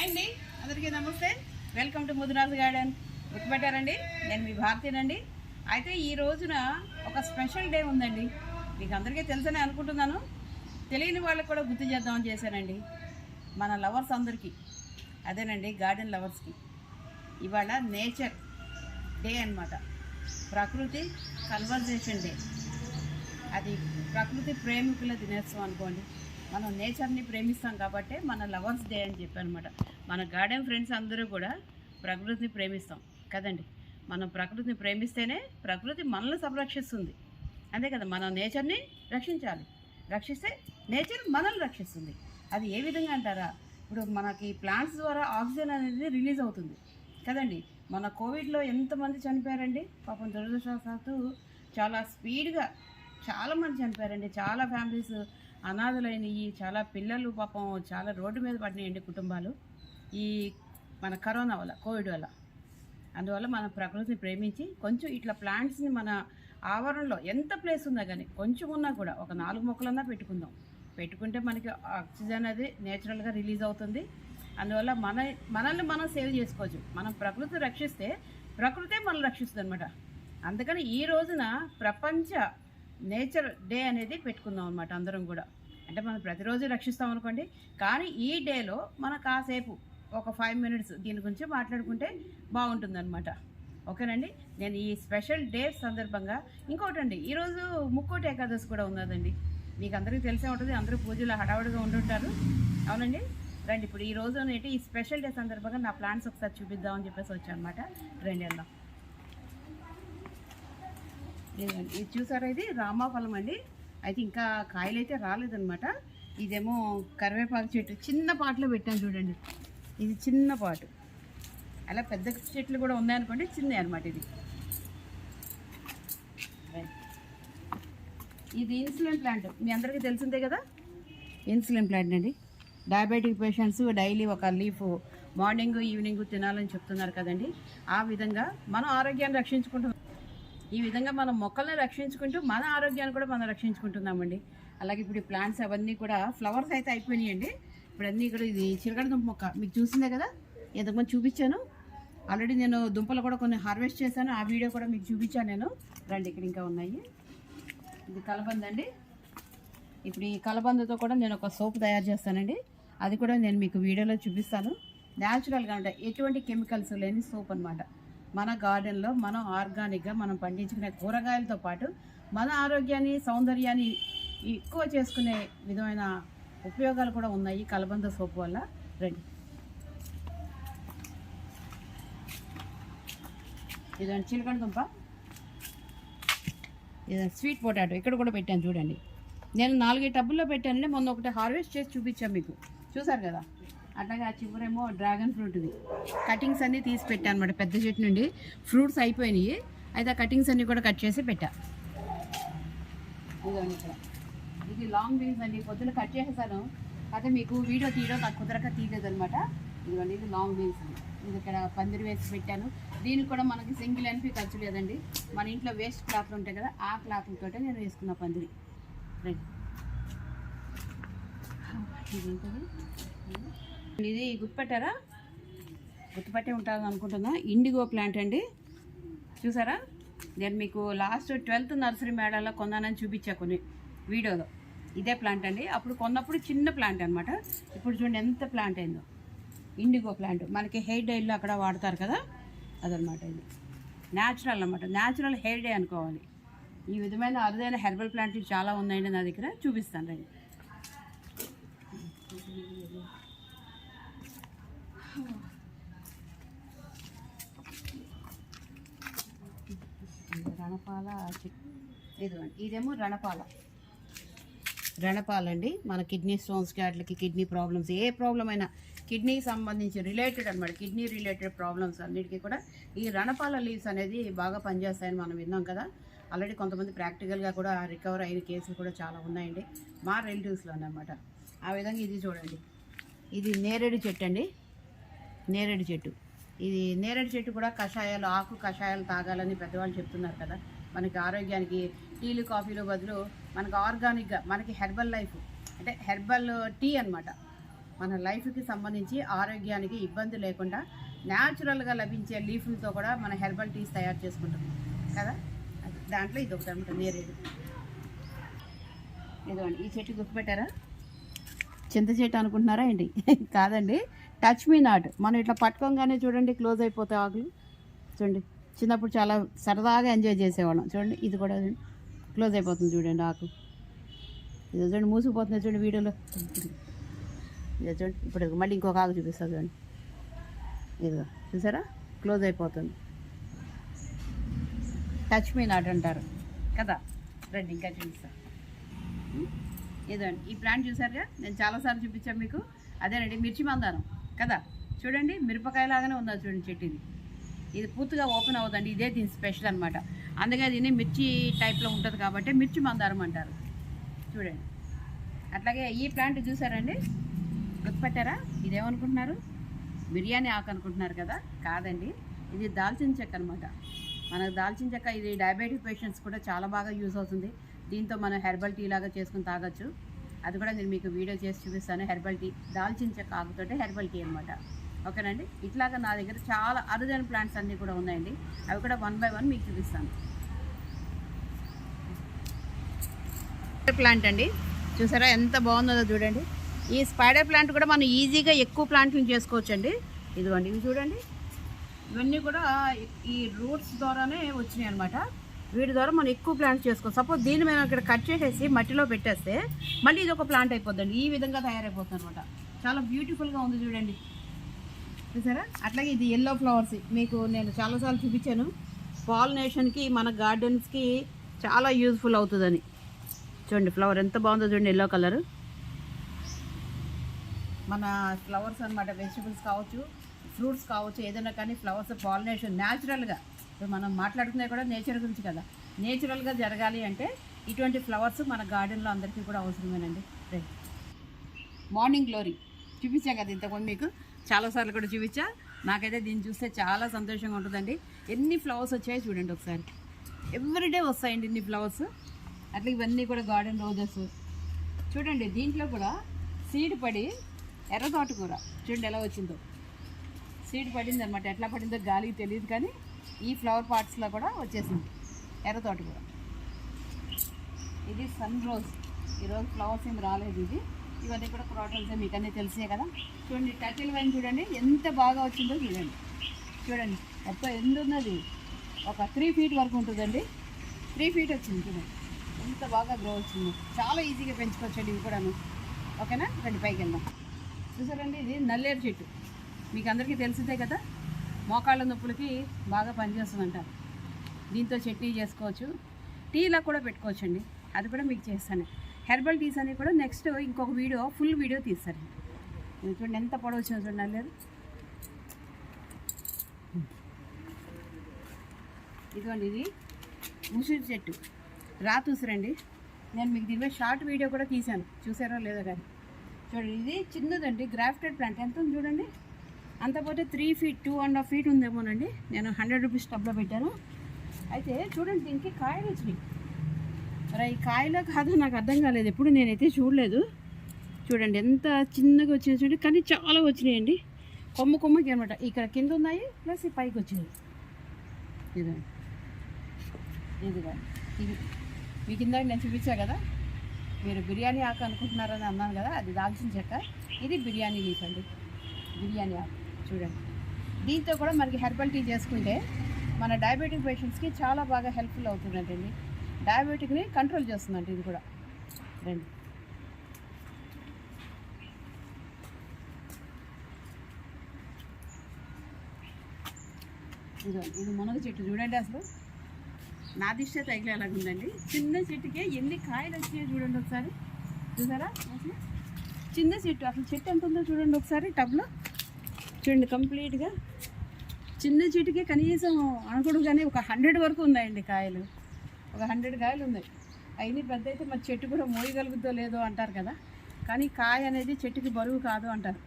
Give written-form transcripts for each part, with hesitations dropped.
Hi అండి, అందరికీ నమస్తే. Welcome to Mudiraju garden. గుర్తుపెట్టారండి, నేను మీ భారతీనండి. అయితే ఈ రోజున ఒక స్పెషల్ డే ఉందండి. మీకు అందరికీ తెలుసని అనుకుంటున్నాను. తెలియని వాళ్ళకి కూడా గుర్తు చేద్దామని చేశానండి. మన లవర్స్ అందరికీ, అదేనండి గార్డెన్ లవర్స్కి ఇవాళ నేచర్ డే అన్నమాట. ప్రకృతి కన్వర్జేషన్ డే. అది ప్రకృతి ప్రేమికుల దినోత్సవం అనుకోండి. మనం నేచర్ని ప్రేమిస్తాం కాబట్టి మన లవర్స్ డే అని చెప్పానమాట. మన గార్డెన్ ఫ్రెండ్స్ అందరూ కూడా ప్రకృతిని ప్రేమిస్తాం కదండి. మనం ప్రకృతిని ప్రేమిస్తేనే ప్రకృతి మనల్ని సంరక్షిస్తుంది. అంతే కదా, మనం నేచర్ని రక్షించాలి. రక్షిస్తే నేచర్ మనల్ని రక్షిస్తుంది. అది ఏ విధంగా అంటారా, ఇప్పుడు మనకి ప్లాంట్స్ ద్వారా ఆక్సిజన్ అనేది రిలీజ్ అవుతుంది కదండి. మన కోవిడ్లో ఎంతమంది చనిపోయారండి పాపం. దురదృష్టవశాత్తు చాలా స్పీడ్గా చాలామంది చనిపోయారండి. చాలా ఫ్యామిలీస్ అనాథలైనవి, చాలా పిల్లలు పాపం చాలా రోడ్డు మీద పడినాయండి కుటుంబాలు, ఈ మన కరోనా వల్ల, కోవిడ్ వల్ల. అందువల్ల మనం ప్రకృతిని ప్రేమించి కొంచెం ఇట్లా ప్లాంట్స్ని మన ఆవరణలో ఎంత ప్లేస్ ఉన్నా కానీ కొంచెం ఉన్నా కూడా ఒక 4 మొక్కలన్నా పెట్టుకుంటే మనకి ఆక్సిజన్ అది నేచురల్గా రిలీజ్ అవుతుంది. అందువల్ల మనల్ని మనం సేవ్ చేసుకోవచ్చు. మనం ప్రకృతిని రక్షిస్తే ప్రకృతే మనల్ని రక్షిస్తుంది అనమాట. అందుకని ఈ రోజున ప్రపంచ నేచర్ డే అనేది పెట్టుకుందాం అనమాట అందరం కూడా. అంటే మనం ప్రతిరోజు రక్షిస్తాం అనుకోండి, కానీ ఈ డేలో మనం కాసేపు ఒక 5 minutes దీని గురించి మాట్లాడుకుంటే బాగుంటుందన్నమాట. ఓకేనండి. నేను ఈ స్పెషల్ డే సందర్భంగా ఇంకోటండి, ఈరోజు ముక్కోటి ఏకాదశి కూడా ఉన్నదండి. మీకు అందరికీ తెలిసే ఉంటుంది, అందరూ పూజలు హడావుడిగా ఉంటుంటారు. అవునండి. రండి, ఇప్పుడు ఈ రోజు ఏంటి ఈ స్పెషల్ డే సందర్భంగా నా ప్లాన్స్ ఒకసారి చూపిద్దామని చెప్పేసి వచ్చాను అనమాట. రండి వెళ్దాం. ఇది చూసారా, ఇది రామాఫలం అండి. అయితే ఇంకా కాయలు అయితే రాలేదన్నమాట. ఇదేమో కరివేపాకు చెట్టు చిన్న పాటలో పెట్టాను చూడండి. ఇది చిన్న పాటు, అలా పెద్ద చెట్లు కూడా ఉన్నాయనుకోండి, చిన్నవి అనమాట. ఇది ఇన్సులిన్ ప్లాంట్, మీ అందరికీ తెలిసిందే కదా. ఇన్సులిన్ ప్లాంట్ అండి. డయాబెటిక్ పేషెంట్స్ డైలీ ఒక లీఫ్ మార్నింగ్ ఈవినింగ్ తినాలని చెప్తున్నారు కదండి. ఆ విధంగా మనం ఆరోగ్యాన్ని రక్షించుకుంటున్నాం. ఈ విధంగా మనం మొక్కల్ని రక్షించుకుంటూ మన ఆరోగ్యాన్ని కూడా మనం రక్షించుకుంటున్నామండి. అలాగే ఇప్పుడు ఈ ప్లాంట్స్ అవన్నీ కూడా ఫ్లవర్స్ అయితే అయిపోయినాయండి. ఇప్పుడు అన్నీ కూడా ఇది చిలకడ దుంప మొక్క మీకు చూసిందే కదా, ఎంతమంది చూపించాను ఆల్రెడీ. నేను దుంపలు కూడా కొన్ని హార్వెస్ట్ చేశాను, ఆ వీడియో కూడా మీకు చూపించాను నేను. రండి, ఇక్కడ ఇంకా ఉన్నాయి. ఇది కలబంద అండి. ఇప్పుడు ఈ కలబందతో కూడా నేను ఒక సోప్ తయారు చేస్తానండి. అది కూడా నేను మీకు వీడియోలో చూపిస్తాను. న్యాచురల్గా ఉంటాయి, ఎటువంటి కెమికల్స్ లేని సోప్ అనమాట. మన గార్డెన్లో మనం ఆర్గానిక్గా మనం పండించుకునే కూరగాయలతో పాటు మన ఆరోగ్యాన్ని సౌందర్యాన్ని ఎక్కువ చేసుకునే విధమైన ఉపయోగాలు కూడా ఉన్నాయి కలబంద సోపు వల్ల. రండి, ఇదండి చిలకడ దుంప, ఇదండి స్వీట్ పొటాటో. ఇక్కడ కూడా పెట్టాను చూడండి. నేను 4 టబ్బుల్లో పెట్టానండి. మొన్న ఒకటి హార్వెస్ట్ చేసి చూపించాను మీకు, చూసారు కదా. అట్లాగే ఆ చివరేమో డ్రాగన్ ఫ్రూట్ది కటింగ్స్ అన్నీ తీసి పెట్టాను అనమాట. పెద్ద చెట్టు నుండి ఫ్రూట్స్ అయిపోయినాయి. అయితే ఆ కటింగ్స్ అన్నీ కూడా కట్ చేసి పెట్టా. ఇదండి ఇక్కడ, ఇది లాంగ్ బీన్స్ అండి. పొద్దున కట్ చేసేసాను, అయితే మీకు వీడియో తీయడం నాకు కుదరక తీయలేదు అనమాట. ఇదిగోండి, ఇది లాంగ్ బీన్స్. ఇది ఇక్కడ పందిరి వేసి పెట్టాను. దీనికి కూడా మనకి సింగిల్ ఎన్పి ఖర్చు లేదండి. మన ఇంట్లో వేస్ట్ క్లాత్లు ఉంటాయి కదా, ఆ క్లాత్లతో నేను వేసుకున్న పందిరి. రైట్, ఇది ఉంటుంది. ఇది గుర్తుపట్టారా, గుర్తుపట్టే ఉంటారని అనుకుంటున్నా. ఇండిగో ప్లాంట్ అండి. చూసారా, నేను మీకు లాస్ట్ 12th నర్సరీ మేళాలో కొన్నానని చూపించా కొన్ని వీడియోలో. ఇదే ప్లాంట్ అండి. అప్పుడు కొన్నప్పుడు చిన్న ప్లాంట్ అనమాట. ఇప్పుడు చూడండి ఎంత ప్లాంట్ అయిందో. ఇండిగో ప్లాంట్ మనకి హెయిర్ డైల్లో అక్కడ వాడతారు కదా, అదనమాట. ఇది న్యాచురల్ అనమాట, న్యాచురల్ హెయిర్ డే అనుకోవాలి. ఈ విధమైన అరుదైన హెర్బల్ ప్లాంట్లు చాలా ఉన్నాయండి నా దగ్గర, చూపిస్తాను రండి. రణపాల ఇదిగోండి, ఇదేమో రణపాల అండి. మన కిడ్నీ స్టోన్స్కి వాటికి, కిడ్నీ ప్రాబ్లమ్స్, ఏ ప్రాబ్లం అయినా కిడ్నీకి సంబంధించి రిలేటెడ్ అనమాట, కిడ్నీ రిలేటెడ్ ప్రాబ్లమ్స్ అన్నిటికీ కూడా ఈ రణపాల లీవ్స్ అనేది బాగా పనిచేస్తాయని మనం విన్నాం కదా. ఆల్రెడీ కొంతమంది ప్రాక్టికల్గా కూడా రికవర్ అయిన కేసులు కూడా చాలా ఉన్నాయండి మా రిలేటివ్స్లోనే అనమాట. ఆ విధంగా ఇది చూడండి, ఇది నేరేడు చెట్టు అండి. నేరేడు చెట్టు, ఇది నేరేడు చెట్టు కూడా కషాయాలు, ఆకు కషాయాలు తాగాలని పెద్దవాళ్ళు చెప్తున్నారు కదా. మనకి ఆరోగ్యానికి టీలు కాఫీలు బదులు మనకు ఆర్గానిక్గా మనకి హెర్బల్ లైఫ్ అంటే హెర్బల్ టీ అనమాట. మన లైఫ్కి సంబంధించి ఆరోగ్యానికి ఇబ్బంది లేకుండా న్యాచురల్గా లభించే లీఫ్లతో కూడా మన హెర్బల్ టీస్ తయారు చేసుకుంటాం కదా. దాంట్లో ఇది ఒకటి అనమాట నేరేడు. ఇదిగోండి ఈ చెట్టు గుర్తుపెట్టారా? చింత చెట్టు అనుకుంటున్నారా ఏంటి? కాదండి, టచ్ మీ నాట్. మనం ఇట్లా పట్టుకోగానే చూడండి క్లోజ్ అయిపోతాయి ఆకులు. చూడండి చిన్నప్పుడు చాలా సరదాగా ఎంజాయ్ చేసేవాళ్ళం. చూడండి ఇది కూడా క్లోజ్ అయిపోతుంది చూడండి ఆకు. ఇది చూడండి మూసుకుపోతుంది చూడండి వీడియోలో. ఇది చూడండి ఇప్పుడు మళ్ళీ ఇంకొక ఆకు చూపిస్తుంది చూడండి. ఇదిగో చూసారా క్లోజ్ అయిపోతుంది. టచ్ మీ నాట్ అంటారు కదా. రండి ఇంకా చూపిస్తాను. ఇదండి ఈ ప్లాంట్ చూసారుగా, నేను చాలాసార్లు చూపించాను మీకు. అదేనండి మిర్చి మందారం కదా. చూడండి మిరపకాయలాగానే ఉందా చూడండి చెట్టు. ఇది పూర్తిగా ఓపెన్ అవుతుందండి. ఇదే దీని స్పెషల్ అనమాట. అందుకే దీన్ని మిర్చి టైప్లో ఉంటుంది కాబట్టి మిర్చి మందారం అంటారు. చూడండి అట్లాగే ఈ ప్లాంట్ చూసారండి, గుర్తుపెట్టారా? ఇదేమనుకుంటున్నారు? బిర్యానీ ఆకు అనుకుంటున్నారు కదా. కాదండి, ఇది దాల్చిన చెక్క అనమాట. మనకు దాల్చిన చెక్క ఇది డయాబెటిక్ పేషెంట్స్ కూడా చాలా బాగా యూజ్ అవుతుంది. దీంతో మనం హెర్బల్ టీ లాగా చేసుకుని తాగొచ్చు. అది కూడా నేను మీకు వీడియో చేసి చూపిస్తాను. హెర్బల్ టీ దాల్చిన చెక్క ఆకుతోటే హెర్బల్ టీ అనమాట. ఓకేనండి. ఇట్లాగా నా దగ్గర చాలా అరుదైన ప్లాంట్స్ అన్నీ కూడా ఉన్నాయండి. అవి కూడా 1 by 1 మీకు చూపిస్తాను. ప్లాంట్ అండి చూసారా ఎంత బాగుందో చూడండి. ఈ స్పైడర్ ప్లాంట్ కూడా మనం ఈజీగా ఎక్కువ ప్లాంట్లు చేసుకోవచ్చండి. ఇదిగోండి ఇవి చూడండి, ఇవన్నీ కూడా ఈ రూట్స్ ద్వారానే వచ్చినాయి అనమాట. వీటి ద్వారా మనం ఎక్కువ ప్లాంట్స్ చేసుకోవచ్చు. సపోజ్ దీన్ని మనం ఇక్కడ కట్ చేసేసి మట్టిలో పెట్టేస్తే మళ్ళీ ఇది ఒక ప్లాంట్ అయిపోద్దండి. ఈ విధంగా తయారైపోతుంది అనమాట. చాలా బ్యూటిఫుల్గా ఉంది చూడండి, చూసారా. అట్లాగే ఇది ఎల్లో ఫ్లవర్స్ మీకు నేను చాలాసార్లు చూపించాను. పాలినేషన్కి మన గార్డెన్స్కి చాలా యూజ్ఫుల్ అవుతుందని. చూడండి ఫ్లవర్ ఎంత బాగుందో చూడండి, ఎల్లో కలర్. మన ఫ్లవర్స్ అనమాట. వెజిటబుల్స్ కావచ్చు, ఫ్రూట్స్ కావచ్చు, ఏదైనా కానీ ఫ్లవర్స్ పాలినేషన్ న్యాచురల్గా, ఇప్పుడు మనం మాట్లాడుతున్నది కూడా నేచర్ గురించి కదా. నేచురల్గా జరగాలి అంటే ఇటువంటి ఫ్లవర్స్ మన గార్డెన్లో అందరికీ కూడా అవసరమేనండి. మార్నింగ్ గ్లోరీ చూపించా కదా ఇంతకుముందు మీకు చాలాసార్లు కూడా చూపించా. నాకైతే దీన్ని చూస్తే చాలా సంతోషంగా ఉంటుందండి. ఎన్ని ఫ్లవర్స్ వచ్చాయో చూడండి ఒకసారి. ఎవ్రీడే వస్తాయండి ఇన్ని ఫ్లవర్స్. అట్లా ఇవన్నీ కూడా గార్డెన్ రోజెస్ చూడండి. దీంట్లో కూడా సీడ్ పడి ఎర్ర తోటకూర చూడండి ఎలా వచ్చిందో. సీడ్ పడింది అనమాట. ఎట్లా పడిందో గాలికి తెలియదు కానీ ఈ ఫ్లవర్ పార్ట్స్లో కూడా వచ్చేసింది ఎర్ర తోటకూర. ఇది సన్ రోజ్. ఈరోజు ఫ్లవర్స్ ఏమి రాలేదు. ఇవన్నీ కూడా క్రాటన్స్ మీకు అన్నీ తెలిసే కదా. చూడండి టర్టిల్ వైన్ చూడండి ఎంత బాగా వచ్చిందో చూడండి. చూడండి మొత్తం ఎంత ఉన్నది, ఒక 3 feet వరకు ఉంటుందండి. 3 feet వచ్చింది చూడండి, ఎంత బాగా గ్రో వచ్చింది. చాలా ఈజీగా పెంచుకోవచ్చండి ఇవి కూడాను. ఓకేనా. రండి పైకి వెళ్దాం. చూసారండి ఇది నల్లేరు చెట్టు. మీకు అందరికీ తెలిసిందే కదా, మోకాళ్ళ నొప్పులకి బాగా పనిచేస్తుందంటారు. దీంతో చట్నీ చేసుకోవచ్చు, టీలా కూడా పెట్టుకోవచ్చండి. అది కూడా మీకు చేస్తాను. హెర్బల్ టీస్ అని కూడా నెక్స్ట్ ఇంకొక వీడియో ఫుల్ వీడియో తీస్తారండి. ఇది చూడండి ఎంత పొడవు వచ్చిందో చూడండి నల్లేరు. ఇదిగోండి ఇది ఉసిరి చెట్టు, రాతి ఉసిరండి. నేను మీకు దీని మీద షార్ట్ వీడియో కూడా తీశాను, చూసారో లేదో కానీ. చూడండి ఇది చిన్నదండి, గ్రాఫ్టెడ్ ప్లాంట్. ఎంత ఉంది చూడండి. అంత పోతే 3 feet 2.5 feet ఉందేమోనండి. నేను 100 rupees టబ్లో పెట్టాను. అయితే చూడండి దీనికి కాయలు వచ్చినాయి. మరి ఈ కాయలో కాదో నాకు అర్థం కాలేదు, ఎప్పుడు నేనైతే చూడలేదు. చూడండి ఎంత చిన్నగా వచ్చినాయి చూడండి, కానీ చాలా వచ్చినాయండి. కొమ్మకి అనమాట. ఇక్కడ కింద ఉన్నాయి ప్లస్ ఈ పైకి వచ్చినాయి. ఇదండి ఇదిగా ఇది మీ కింద నేను చూపించా కదా. మీరు బిర్యానీ ఆకు అనుకుంటున్నారని అన్నాను కదా, అది దాల్చిన చెక్క. ఇది బిర్యానీ లీఫ్ అండి, బిర్యానీ ఆకు. చూడండి దీంతో కూడా మనకి హెర్బల్ టీ చేసుకుంటే మన డయాబెటిక్ పేషెంట్స్కి చాలా బాగా హెల్ప్ఫుల్ అవుతుందంటండి. డయాబెటిక్ని కంట్రోల్ చేస్తుందంట ఇది కూడా. రండి ఇది మునగ చెట్టు చూడండి. అసలు నా దిష్టే తగిలేలాగా ఉందండి. చిన్న చెట్టుకే ఎన్ని కాయలు వచ్చాయో చూడండి ఒకసారి. చూసారా అసలు చిన్న చెట్టు, అసలు చెట్టు ఎంత ఉందో చూడండి ఒకసారి టబ్లో. చూడండి కంప్లీట్గా చిన్న చెట్టుకే కనీసం అనకూడదు ఒక 100 వరకు ఉన్నాయండి కాయలు. ఒక 100 కాయలు ఉన్నాయి. అయినా పెద్ద అయితే మరి చెట్టు కూడా మోయగలుగుతో లేదో అంటారు కదా. కానీ కాయ అనేది చెట్టుకి బరువు కాదు అంటారు.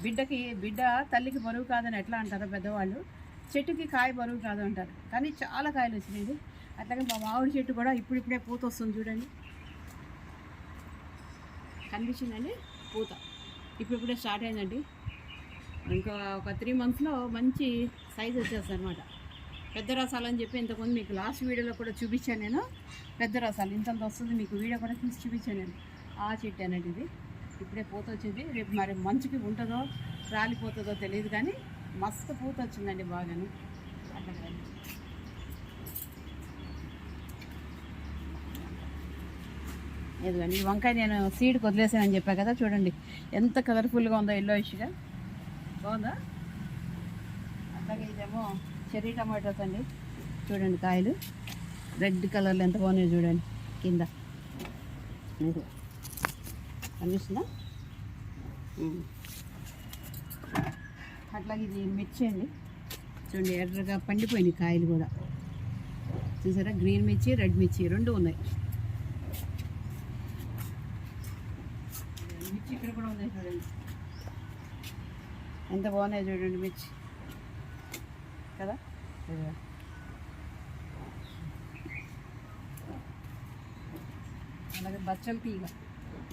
బిడ్డ తల్లికి బరువు కాదని ఎట్లా అంటారో పెద్దవాళ్ళు, చెట్టుకి కాయ బరువు కాదు అంటారు. కానీ చాలా కాయలు వచ్చినాయండి. అట్లాగే మా మామిడి చెట్టు కూడా ఇప్పుడిప్పుడే పూత వస్తుంది చూడండి, కనిపించిందండి పూత. ఇప్పుడిప్పుడే స్టార్ట్ అయిందండి. ఇంకా ఒక 3 మంత్స్లో మంచి సైజ్ వచ్చేస్తుంది అనమాట. పెద్ద రసాలు అని చెప్పి ఇంతకుముందు మీకు లాస్ట్ వీడియోలో కూడా చూపించాను నేను. పెద్ద రసాలు ఇంతంత వస్తుంది, మీకు వీడియో కూడా తీసి చూపించాను నేను. ఆ చెట్టు అనేది ఇది ఇప్పుడే పూత వచ్చింది. రేపు మరి మంచుకి ఉంటుందో రాలిపోతుందో తెలియదు, కానీ మస్తు పూత వచ్చిందండి బాగాను. అట్లా ఇదిగోండి ఈ వంకాయ నేను సీడ్కి వదిలేసానని చెప్పా కదా, చూడండి ఎంత కలర్ఫుల్గా ఉందో, ఎల్లోయిష్గా బాగుందా. అట్లాగే ఇదేమో చెర్రీ టమాటోస్ అండి, చూడండి కాయలు రెడ్ కలర్లో ఎంత బాగున్నాయో చూడండి కింద. కనిపిస్తుందా? అట్లాగే ఇది మిర్చి అండి, చూడండి ఎర్రగా పండిపోయినాయి కాయలు కూడా. చూసారా, గ్రీన్ మిర్చి రెడ్ మిర్చి రెండు ఉన్నాయి. మిర్చి ఇక్కడ కూడా ఉన్నాయి చూడండి, ఎంత బాగున్నాయి చూడండి మిర్చి కదా. అలాగే బచ్చలు తీగ,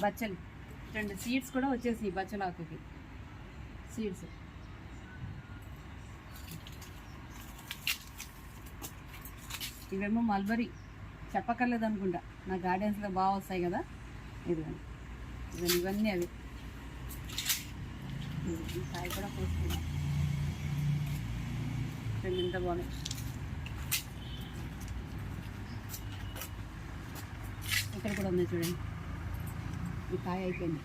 బచ్చలు చూడండి, సీడ్స్ కూడా వచ్చేసి బచ్చల ఆకుకి సీడ్స్. ఇవేమో మల్బరీ, చెప్పక్కర్లేదు అనుకుంటా, నా గార్డెన్స్లో బాగా వస్తాయి కదా. ఇదిగోండి ఇవన్నీ అవి. ఈ కాయ కూడా పోసుకున్నాం, ఎంత బాగున్నాయి. ఇక్కడ కూడా ఉన్నాయి చూడండి, ఈ కాయ అయిపోయింది.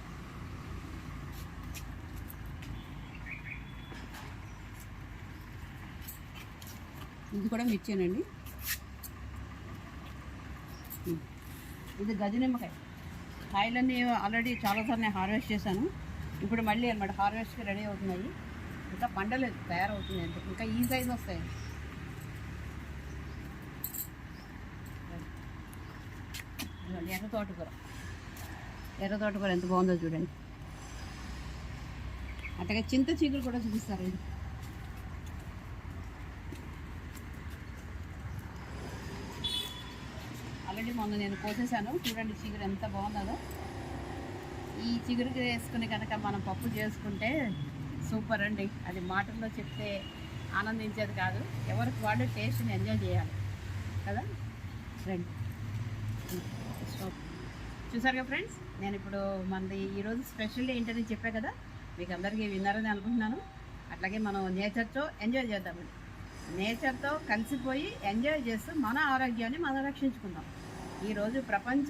ఇది కూడా మిర్చేనండి, ఇది గజ నిమ్మకాయ. కాయలన్నీ ఆల్రెడీ చాలాసార్లు నేను హార్వెస్ట్ చేశాను, ఇప్పుడు మళ్ళీ అనమాట హార్వెస్ట్కి రెడీ అవుతున్నాయి. ఇంకా పండలేదు, తయారవుతుంది అంటే ఇంకా ఈ సైజ్ వస్తాయి. ఎర్ర తోటకూర, ఎర్ర తోటకూర ఎంత బాగుందో చూడండి. అట్లాగే చింత చీకులు కూడా చూపిస్తారండి. ఆల్రెడీ మొన్న నేను కోసేసాను, చూడండి చిగురు ఎంత బాగున్నదో. ఈ చిగురుకి వేసుకుని కనుక మనం పప్పు చేసుకుంటే సూపర్ అండి. అది మాటల్లో చెప్తే ఆనందించేది కాదు, ఎవరికి వాళ్ళు టేస్ట్ని ఎంజాయ్ చేయాలి కదా. రండి, చూసారుగా ఫ్రెండ్స్, నేను ఇప్పుడు మనది ఈరోజు స్పెషల్ ఏంటని చెప్పా కదా, మీకు అందరికీ విన్నారని అనుకుంటున్నాను. అట్లాగే మనం నేచర్తో ఎంజాయ్ చేద్దామండి. నేచర్తో కలిసిపోయి ఎంజాయ్ చేస్తూ మన ఆరోగ్యాన్ని మనం రక్షించుకుందాం. ఈరోజు ప్రపంచ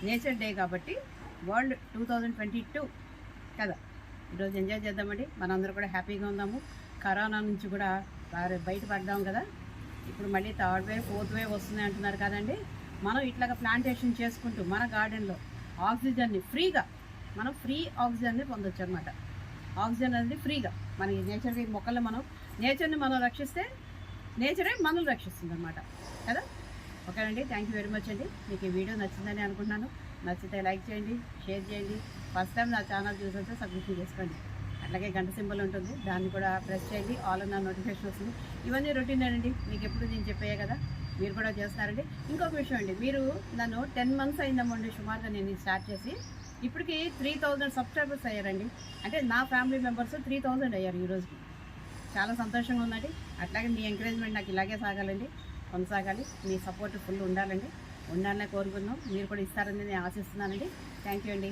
నేచర్ డే కాబట్టి, వరల్డ్ 2022 కదా. ఈరోజు ఎంజాయ్ చేద్దామండి, మనందరూ కూడా హ్యాపీగా ఉందాము. కరోనా నుంచి కూడా బయటపడ్డాం కదా. ఇప్పుడు మళ్ళీ 3rd వేవ్ 4th వేవ్ వస్తుంది అంటున్నారు కదండి. మనం ఇట్లాగా ప్లాంటేషన్ చేసుకుంటూ మన గార్డెన్లో ఆక్సిజన్ని ఫ్రీగా, మనం ఫ్రీ ఆక్సిజన్ని పొందొచ్చు అనమాట. ఆక్సిజన్ అనేది ఫ్రీగా మనకి నేచర్కి, మొక్కల్లో మనం నేచర్ని మనం రక్షిస్తే నేచరే మనల్ని రక్షిస్తుంది అనమాట కదా. ఓకేనండి, థ్యాంక్ యూ వెరీ మచ్ అండి. మీకు ఈ వీడియో నచ్చిందని అనుకుంటున్నాను. నచ్చితే లైక్ చేయండి, షేర్ చేయండి. ఫస్ట్ టైం నా ఛానల్ చూసొస్తే సబ్స్క్రిప్షన్ చేసుకోండి. అట్లాగే గంట సింబల్ ఉంటుంది, దాన్ని కూడా ప్రెస్ చేయండి, ఆల్ అన్న నోటిఫికేషన్ వస్తుంది. ఇవన్నీ రొటీన్ అండి, మీకు ఎప్పుడు నేను చెప్పాయే కదా, మీరు కూడా చేస్తారండి. ఇంకొక విషయం అండి, మీరు నన్ను 10 months అయిందమ్మండి సుమారుగా నేను స్టార్ట్ చేసి. ఇప్పటికి 3000 సబ్స్క్రైబర్స్ అయ్యారండి. అంటే నా ఫ్యామిలీ మెంబర్స్ 3000 అయ్యారు ఈరోజుకి. చాలా సంతోషంగా ఉందండి. అట్లాగే మీ ఎంకరేజ్మెంట్ నాకు ఇలాగే సాగాలండి, కొనసాగాలి. మీ సపోర్ట్ ఫుల్ ఉండాలండి, ఉండాలనే కోరుకుందాం. మీరు కూడా ఇస్తారని నేను ఆశిస్తున్నానండి. థ్యాంక్ యూ అండి.